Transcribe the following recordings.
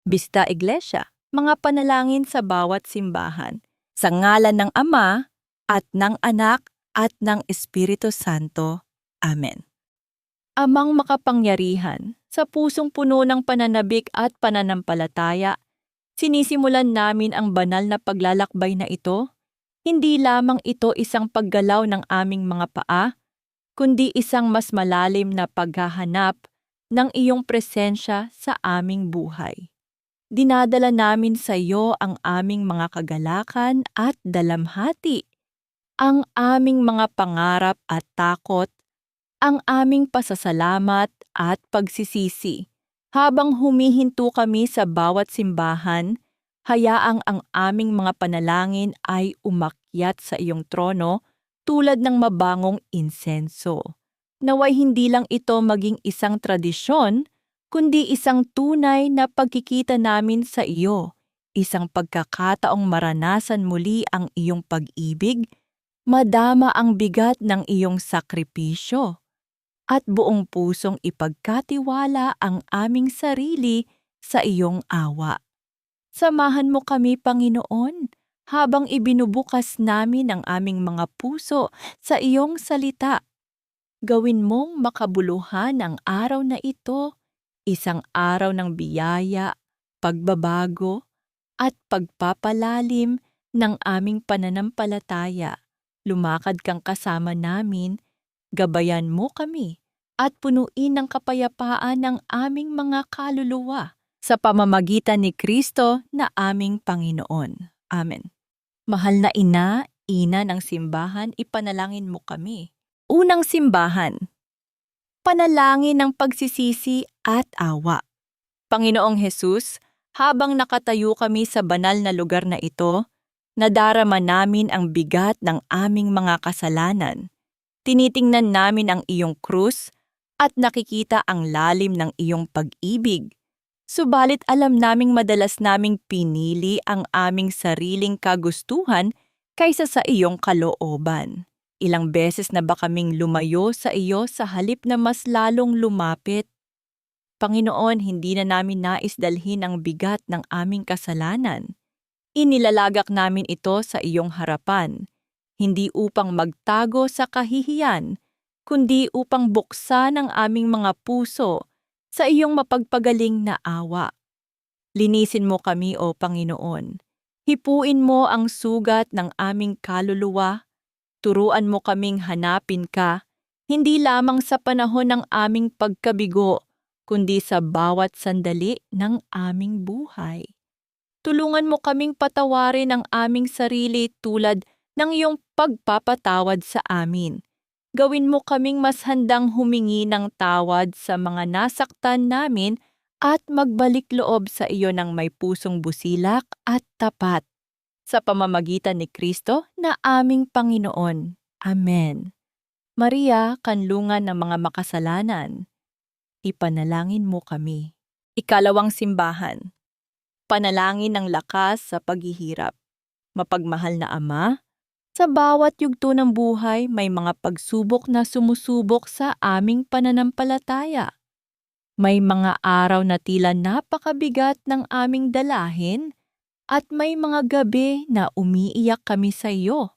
Bista Iglesia, mga panalangin sa bawat simbahan, sa ngalan ng Ama, at ng Anak, at ng Espiritu Santo. Amen. Amang makapangyarihan, sa pusong puno ng pananabik at pananampalataya, sinisimulan namin ang banal na paglalakbay na ito. Hindi lamang ito isang paggalaw ng aming mga paa, kundi isang mas malalim na paghahanap ng iyong presensya sa aming buhay. Dinadala namin sa iyo ang aming mga kagalakan at dalamhati, ang aming mga pangarap at takot, ang aming pasasalamat at pagsisisi. Habang humihinto kami sa bawat simbahan, hayaang ang aming mga panalangin ay umakyat sa iyong trono tulad ng mabangong insenso. Naway hindi lang ito maging isang tradisyon, kundi isang tunay na pagkikita namin sa iyo, isang pagkakataong maranasan muli ang iyong pag-ibig, madama ang bigat ng iyong sakripisyo, at buong pusong ipagkatiwala ang aming sarili sa iyong awa. Samahan mo kami, Panginoon, habang ibinubukas namin ang aming mga puso sa iyong salita. Gawin mong makabuluhan ang araw na ito, isang araw ng biyaya, pagbabago, at pagpapalalim ng aming pananampalataya. Lumakad kang kasama namin, gabayan mo kami, at punuin ng kapayapaan ng aming mga kaluluwa sa pamamagitan ni Kristo na aming Panginoon. Amen. Mahal na Ina, Ina ng simbahan, ipanalangin mo kami. Unang simbahan, panalangin ng pagsisisi at awa. Panginoong Hesus, habang nakatayo kami sa banal na lugar na ito, nadarama namin ang bigat ng aming mga kasalanan. Tinitingnan namin ang iyong krus at nakikita ang lalim ng iyong pag-ibig. Subalit alam naming madalas naming pinili ang aming sariling kagustuhan kaysa sa iyong kalooban. Ilang beses na ba kaming lumayo sa iyo sa halip na mas lalong lumapit? Panginoon, hindi na namin nais dalhin ang bigat ng aming kasalanan. Inilalagak namin ito sa iyong harapan, hindi upang magtago sa kahihiyan, kundi upang buksan ang aming mga puso sa iyong mapagpagaling na awa. Linisin mo kami, O Panginoon. Hipuin mo ang sugat ng aming kaluluwa. Turuan mo kaming hanapin ka, hindi lamang sa panahon ng aming pagkabigo, kundi sa bawat sandali ng aming buhay. Tulungan mo kaming patawarin ang aming sarili tulad ng iyong pagpapatawad sa amin. Gawin mo kaming mas handang humingi ng tawad sa mga nasaktan namin at magbalik loob sa iyo ng may pusong busilak at tapat. Sa pamamagitan ni Kristo na aming Panginoon. Amen. Maria, kanlungan ng mga makasalanan, ipanalangin mo kami. Ikalawang simbahan, panalangin ng lakas sa paghihirap. Mapagmahal na Ama, sa bawat yugto ng buhay may mga pagsubok na sumusubok sa aming pananampalataya. May mga araw na tila napakabigat ng aming dalahin at may mga gabi na umiiyak kami sa iyo,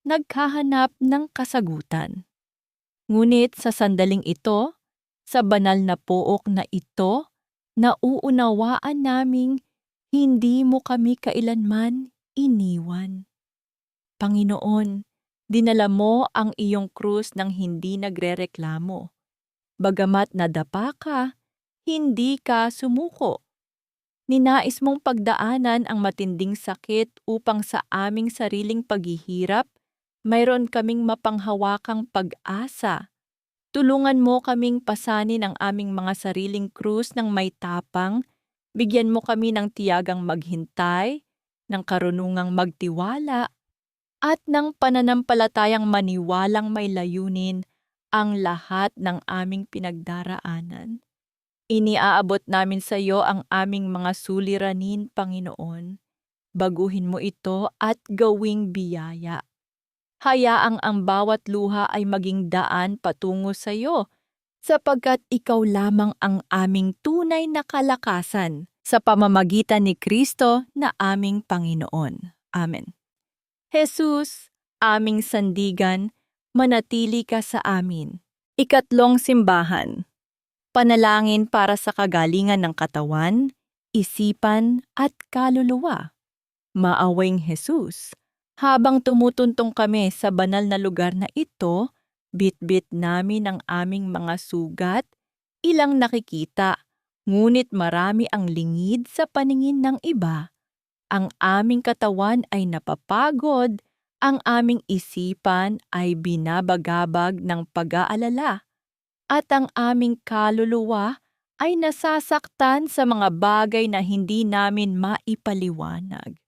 naghahanap ng kasagutan. Ngunit sa sandaling ito, sa banal na pook na ito, nauunawaan naming hindi mo kami kailanman iniwan. Panginoon, dinala mo ang iyong krus ng hindi nagrereklamo. Bagamat nadapa ka, hindi ka sumuko. Ninais mong pagdaanan ang matinding sakit upang sa aming sariling paghihirap, mayroon kaming mapanghawakang pag-asa. Tulungan mo kaming pasanin ang aming mga sariling krus ng may tapang, bigyan mo kami ng tiyagang maghintay, ng karunungang magtiwala, at ng pananampalatayang maniwalang may layunin ang lahat ng aming pinagdaraanan. Iniaabot namin sa iyo ang aming mga suliranin, Panginoon. Baguhin mo ito at gawing biyaya. Hayaang ang bawat luha ay maging daan patungo sa iyo, sapagkat ikaw lamang ang aming tunay na kalakasan. sa pamamagitan ni Kristo na aming Panginoon. Amen. Jesus, aming sandigan, manatili ka sa amin. Ikatlong simbahan. Panalangin para sa kagalingan ng katawan, isipan at kaluluwa. Maawing Jesus, habang tumutuntong kami sa banal na lugar na ito, bit-bit namin ang aming mga sugat, ilang nakikita, ngunit marami ang lingid sa paningin ng iba. Ang aming katawan ay napapagod, ang aming isipan ay binabagabag ng pag-aalala, at ang aming kaluluwa ay nasasaktan sa mga bagay na hindi namin maipaliwanag.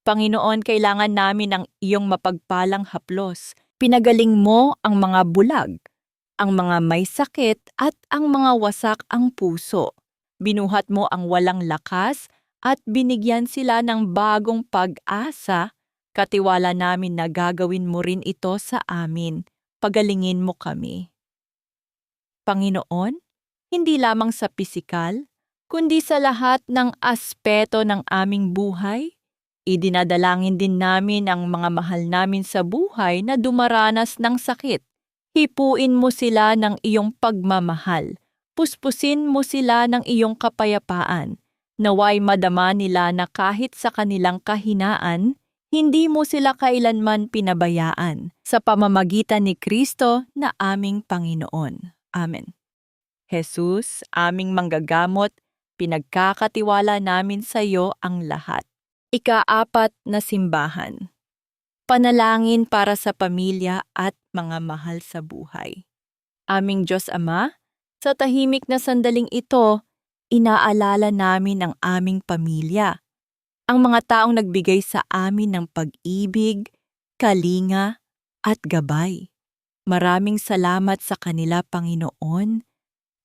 Panginoon, kailangan namin ang iyong mapagpalang haplos. Pinagaling mo ang mga bulag, ang mga may sakit at ang mga wasak ang puso. Binuhat mo ang walang lakas at binigyan sila ng bagong pag-asa. Katiwala namin na gagawin mo rin ito sa amin. Pagalingin mo kami. Panginoon, hindi lamang sa pisikal, kundi sa lahat ng aspeto ng aming buhay, idinadalangin din namin ang mga mahal namin sa buhay na dumaranas ng sakit. Hipuin mo sila ng iyong pagmamahal. Puspusin mo sila ng iyong kapayapaan. Naway madama nila na kahit sa kanilang kahinaan, hindi mo sila kailanman pinabayaan sa pamamagitan ni Kristo na aming Panginoon. Amen. Jesus, aming manggagamot, pinagkakatiwala namin sa iyo ang lahat. Ika-4 na simbahan. Panalangin para sa pamilya at mga mahal sa buhay. Aming Diyos Ama, sa tahimik na sandaling ito, inaalala namin ang aming pamilya, ang mga taong nagbigay sa amin ng pag-ibig, kalinga, at gabay. Maraming salamat sa kanila, Panginoon.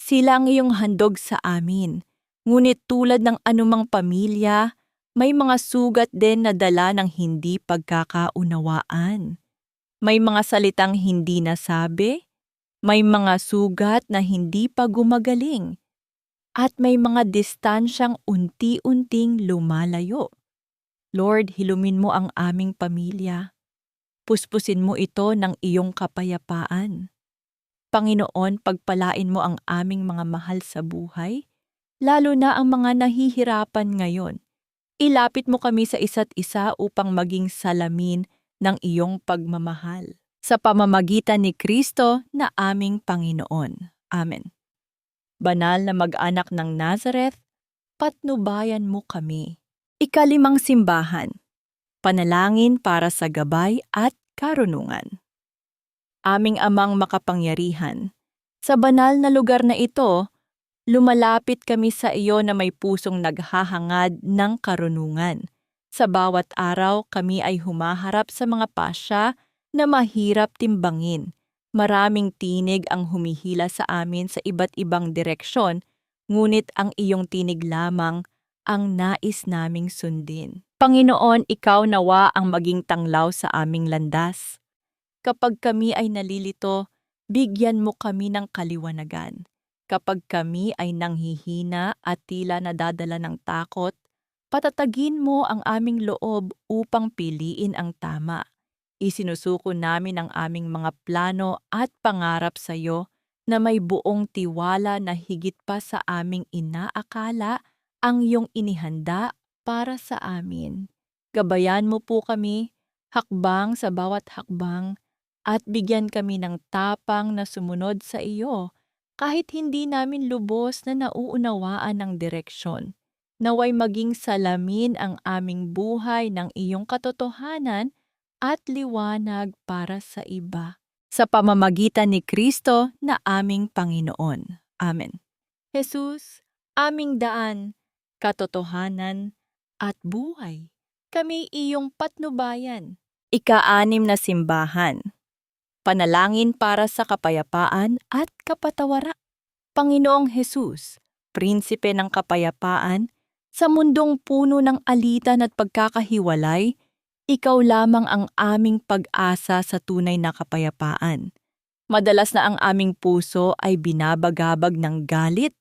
Sila ang iyong handog sa amin, ngunit tulad ng anumang pamilya, may mga sugat din na dala ng hindi pagkakaunawaan. May mga salitang hindi nasabi, may mga sugat na hindi pa gumagaling, at may mga distansyang unti-unting lumalayo. Lord, hilumin mo ang aming pamilya. Puspusin mo ito ng iyong kapayapaan. Panginoon, pagpalain mo ang aming mga mahal sa buhay, lalo na ang mga nahihirapan ngayon. Ilapit mo kami sa isa't isa upang maging salamin ng iyong pagmamahal. Sa pamamagitan ni Kristo na aming Panginoon. Amen. Banal na mag-anak ng Nazareth, patnubayan mo kami. Ika-5 simbahan. Panalangin para sa gabay at karunungan. Aming Amang makapangyarihan, sa banal na lugar na ito, lumalapit kami sa iyo na may pusong naghahangad ng karunungan. Sa bawat araw kami ay humaharap sa mga pasya na mahirap timbangin. Maraming tinig ang humihila sa amin sa iba't ibang direksyon, ngunit ang iyong tinig lamang ang nais naming sundin. Panginoon, ikaw nawa ang maging tanglaw sa aming landas. Kapag kami ay nalilito, bigyan mo kami ng kaliwanagan. Kapag kami ay nanghihina at tila nadadala ng takot, patatagin mo ang aming loob upang piliin ang tama. Isinusuko namin ang aming mga plano at pangarap sa iyo na may buong tiwala na higit pa sa aming inaakala ang iyong inihanda para sa amin. Gabayan mo po kami, hakbang sa bawat hakbang, at bigyan kami ng tapang na sumunod sa iyo kahit hindi namin lubos na nauunawaan ang direksyon. Naway maging salamin ang aming buhay ng iyong katotohanan at liwanag para sa iba. Sa pamamagitan ni Kristo na aming Panginoon. Amen. Jesus, aming daan, katotohanan, at buhay. Kami iyong patnubayan. Ika-6 na simbahan. Panalangin para sa kapayapaan at kapatawaran. Panginoong Jesus, Prinsipe ng kapayapaan, sa mundong puno ng alitan at pagkakahiwalay, ikaw lamang ang aming pag-asa sa tunay na kapayapaan. Madalas na ang aming puso ay binabagabag ng galit,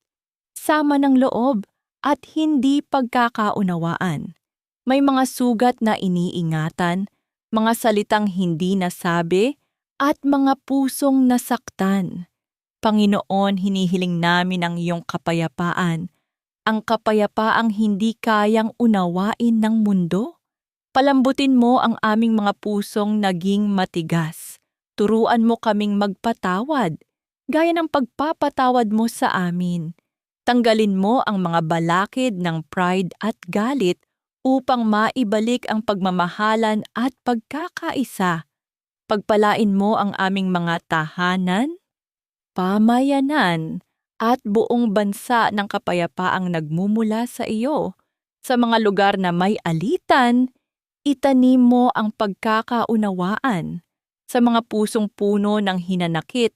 sama ng loob, at hindi pagkakaunawaan. May mga sugat na iniingatan, mga salitang hindi nasabi, at mga pusong nasaktan. Panginoon, hinihiling namin ang iyong kapayapaan, ang kapayapaang hindi kayang unawain ng mundo. Palambutin mo ang aming mga pusong naging matigas. Turuan mo kaming magpatawad, gaya ng pagpapatawad mo sa amin. Tanggalin mo ang mga balakid ng pride at galit upang maibalik ang pagmamahalan at pagkakaisa. Pagpalain mo ang aming mga tahanan, pamayanan, at buong bansa ng kapayapaang nagmumula sa iyo. Sa mga lugar na may alitan, itanim mo ang pagkakaunawaan. Sa mga pusong puno ng hinanakit,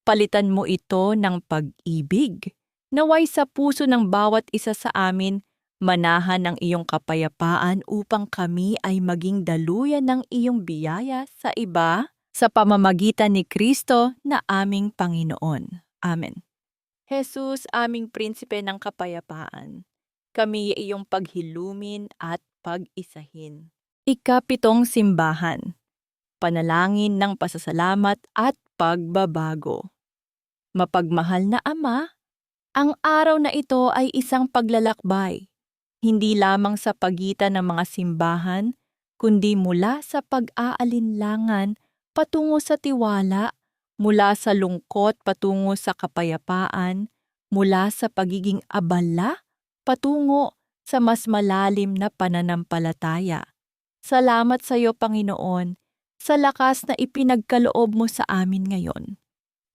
palitan mo ito ng pag-ibig. Naway sa puso ng bawat isa sa amin, manahan ang iyong kapayapaan upang kami ay maging daluyan ng iyong biyaya sa iba sa pamamagitan ni Kristo na aming Panginoon. Amen. Jesus, aming prinsipe ng kapayapaan, kami iyong paghilumin at pag-isahin. Ikapitong simbahan, panalangin ng pasasalamat at pagbabago. Mapagmahal na Ama, ang araw na ito ay isang paglalakbay, hindi lamang sa pagitan ng mga simbahan, kundi mula sa pag-aalinlangan patungo sa tiwala, mula sa lungkot patungo sa kapayapaan, mula sa pagiging abala patungo sa mas malalim na pananampalataya. Salamat sa iyo, Panginoon, sa lakas na ipinagkaloob mo sa amin ngayon.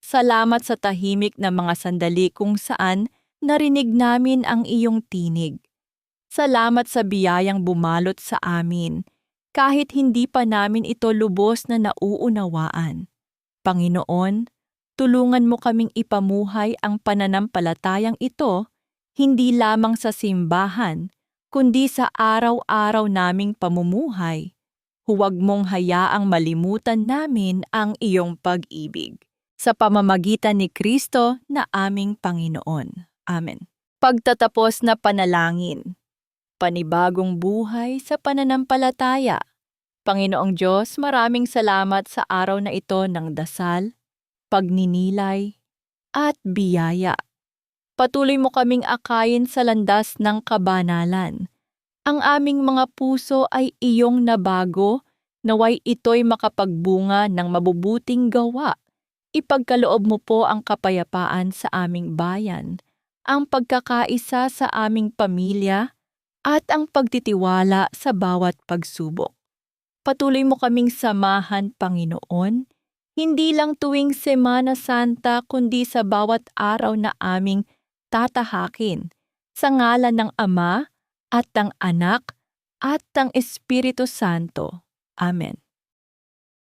Salamat sa tahimik na mga sandali kung saan narinig namin ang iyong tinig. Salamat sa biyayang bumalot sa amin, kahit hindi pa namin ito lubos na nauunawaan. Panginoon, tulungan mo kaming ipamuhay ang pananampalatayang ito, hindi lamang sa simbahan, kundi sa araw-araw naming pamumuhay. Huwag mong hayaang malimutan namin ang iyong pag-ibig. Sa pamamagitan ni Kristo na aming Panginoon. Amen. Pagtatapos na panalangin. Panibagong buhay sa pananampalataya. Panginoong Diyos, maraming salamat sa araw na ito ng dasal, pagninilay, at biyaya. Patuloy mo kaming akayin sa landas ng kabanalan. Ang aming mga puso ay iyong nabago, naway ito'y makapagbunga ng mabubuting gawa. Ipagkaloob mo po ang kapayapaan sa aming bayan, ang pagkakaisa sa aming pamilya, at ang pagtitiwala sa bawat pagsubok. Patuloy mo kaming samahan, Panginoon, hindi lang tuwing Semana Santa kundi sa bawat araw na aming tatahakin, sa ngalan ng Ama, at ng Anak, at ng Espiritu Santo. Amen.